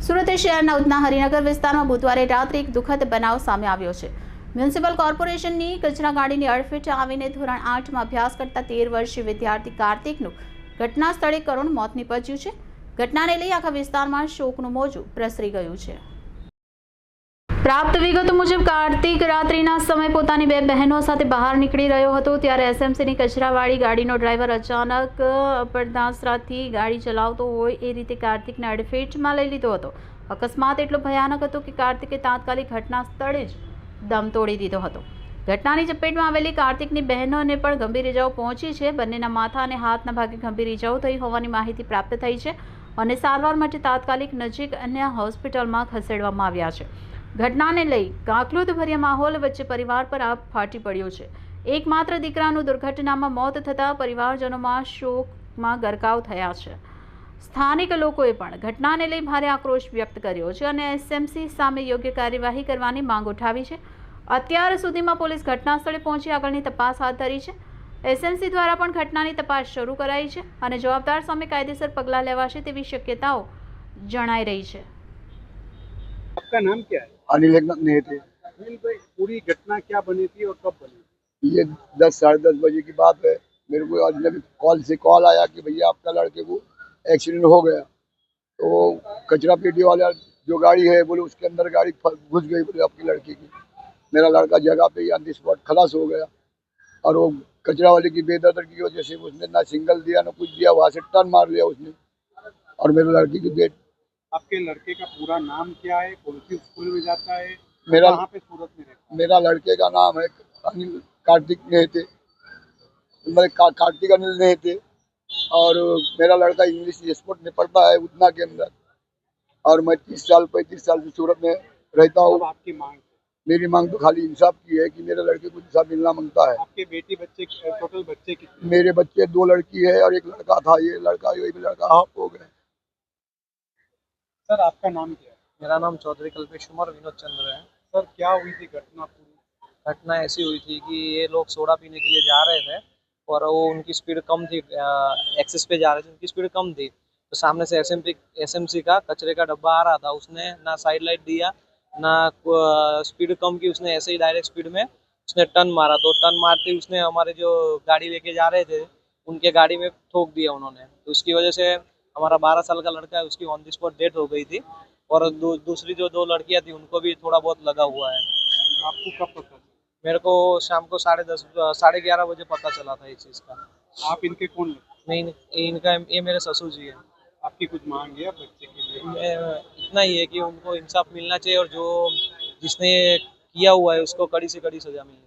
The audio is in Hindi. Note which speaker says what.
Speaker 1: સુરત શહેરના ઉધના હરિનગર વિસ્તારમાં બુધવારે રાત્રે એક દુઃખદ બનાવ સામે આવ્યો છે। મ્યુનિસિપલ કોર્પોરેશનની કચરા ગાડીની અડફેટે આવીને ધોરણ 8માં અભ્યાસ કરતા 13 વર્ષીય વિદ્યાર્થી કાર્તિકનું ઘટના સ્થળે કરુણ મોત નીપજ્યું છે। ઘટનાને લઈ આખા વિસ્તારમાં શોકનું મોજું પ્રસરી ગયું છે। પ્રાપ્ત વિગતો મુજબ કાર્તિક રાત્રિના સમયે પોતાની બે બહેનો સાથે બહાર નીકળી રહ્યો હતો, ત્યારે એસએમસીની કચરાવાળી ગાડીનો ડ્રાઈવર અચાનક અપરદાસરાથી ગાડી ચલાવતો હોય એ રીતે કાર્તિકને અડફેટમાં લઈ લીધો હતો। અકસ્માત એટલો ભયાનક હતો કે કાર્તિકે તાત્કાલિક ઘટના સ્થળે જ દમ તોડી દીધો હતો। ઘટનાની ચપેટમાં આવેલી કાર્તિકની બહેનોને પણ ગંભીર ઇજાઓ પહોંચી છે। બંનેના માથા અને હાથના ભાગે ગંભીર ઇજાઓ થઈ હોવાની માહિતી પ્રાપ્ત થઈ છે અને સારવાર માટે તાત્કાલિક નજીક અન્ય હોસ્પિટલમાં ખસેડવામાં આવ્યા છે। ઘટનાને લઈ કાકલુતભર્યા માહોલ વચ્ચે પરિવાર પર આપ ફાટી પડ્યો છે। એકમાત્ર દીકરાનું દુર્ઘટનામાં મોત થતાં પરિવારજનોમાં શોકમાં ગરકાવ થયા છે। સ્થાનિક લોકોએ પણ ઘટનાને લઈ ભારે આક્રોશ વ્યક્ત કર્યો છે અને એસએમસી સામે યોગ્ય કાર્યવાહી કરવાની માંગ ઉઠાવી છે। અત્યાર સુધીમાં પોલીસ ઘટના સ્થળે પહોંચી આગળની તપાસ હાથ ધરી છે। એસએમસી દ્વારા પણ ઘટનાની તપાસ શરૂ કરાઈ છે અને જવાબદાર સામે કાયદેસર પગલાં લેવાશે તેવી શક્યતાઓ જણાઈ રહી છે।
Speaker 2: आपका नाम क्या है?
Speaker 3: अनिल एकनाथ नेहते।
Speaker 2: अनिल भाई, पूरी घटना क्या बनी थी और कब बनी?
Speaker 3: ये 10 साढ़े 10 बजे की बात है। मेरे को अजनबी कॉल आया कि भैया आपका लड़के को एक्सीडेंट हो गया। तो कचरा पेटी वाला जो गाड़ी है बोले उसके अंदर गाड़ी घुस गई, बोले आपकी लड़की की। मेरा लड़का जगह पे ही ऑन द स्पॉट खलास हो गया और वो कचरा वाले की बेदर्दी की वजह से उसने ना सिग्नल दिया ना कुछ दिया, वहाँ से टर्न मार लिया उसने और मेरे लड़की की डेट।
Speaker 2: आपके लड़के का पूरा नाम क्या है? कौन सी स्कूल में जाता है?
Speaker 3: मेरा
Speaker 2: कहाँ पे सूरत में रहता
Speaker 3: मेरा लड़के का नाम है अनिल कार्तिक नेहते, मतलब कार्तिक अनिल नेहते। और मेरा लड़का इंग्लिश स्पोर्ट में पढ़ता है उतना के अंदर। और मैं 35 साल से सूरत में रहता
Speaker 2: है?
Speaker 3: हूँ।
Speaker 2: अब आपकी मांग है?
Speaker 3: मेरी मांग तो खाली इंसाफ की है कि मेरे लड़के को इंसाफ मिलना मांगता है।
Speaker 2: आपके बेटी बच्चे टोटल बच्चे कितने?
Speaker 3: मेरे बच्चे 2 लड़की है और 1 लड़का था। ये लड़का हाफ हो गया।
Speaker 2: सर, आपका नाम क्या है?
Speaker 4: मेरा नाम चौधरी कल्पेश कुमार विनोद चंद्र है।
Speaker 2: सर, क्या हुई थी घटना? पूरी
Speaker 4: घटना ऐसी हुई थी कि ये लोग सोडा पीने के लिए जा रहे थे और वो उनकी स्पीड कम थी, एक्सेस पे जा रहे थे, उनकी स्पीड कम थी। तो सामने से एसएमसी का कचरे का डब्बा आ रहा था। उसने ना साइड लाइट दिया ना स्पीड कम की, उसने ऐसे ही डायरेक्ट स्पीड में उसने टर्न मारा। तो टर्न मारते ही उसने हमारे जो गाड़ी लेके जा रहे थे उनके गाड़ी में ठोक दिया उन्होंने। तो उसकी वजह से हमारा 12 साल का लड़का है, उसकी ऑन द स्पॉट डेथ हो गई थी और दूसरी जो 2 लड़कियां थी उनको भी थोड़ा बहुत लगा हुआ है।
Speaker 2: आपको कब पता चला?
Speaker 4: मेरे को शाम को 10:30 साढ़े 11 बजे पता चला था इस चीज़ का।
Speaker 2: आप इनके कौन लगते?
Speaker 4: नहीं, इनका ये मेरे ससुर जी है।
Speaker 2: आपकी कुछ मांग है बच्चे के लिए?
Speaker 4: इतना ही है कि उनको इंसाफ मिलना चाहिए और जो जिसने किया हुआ है उसको कड़ी से कड़ी सजा मिलनी चाहिए।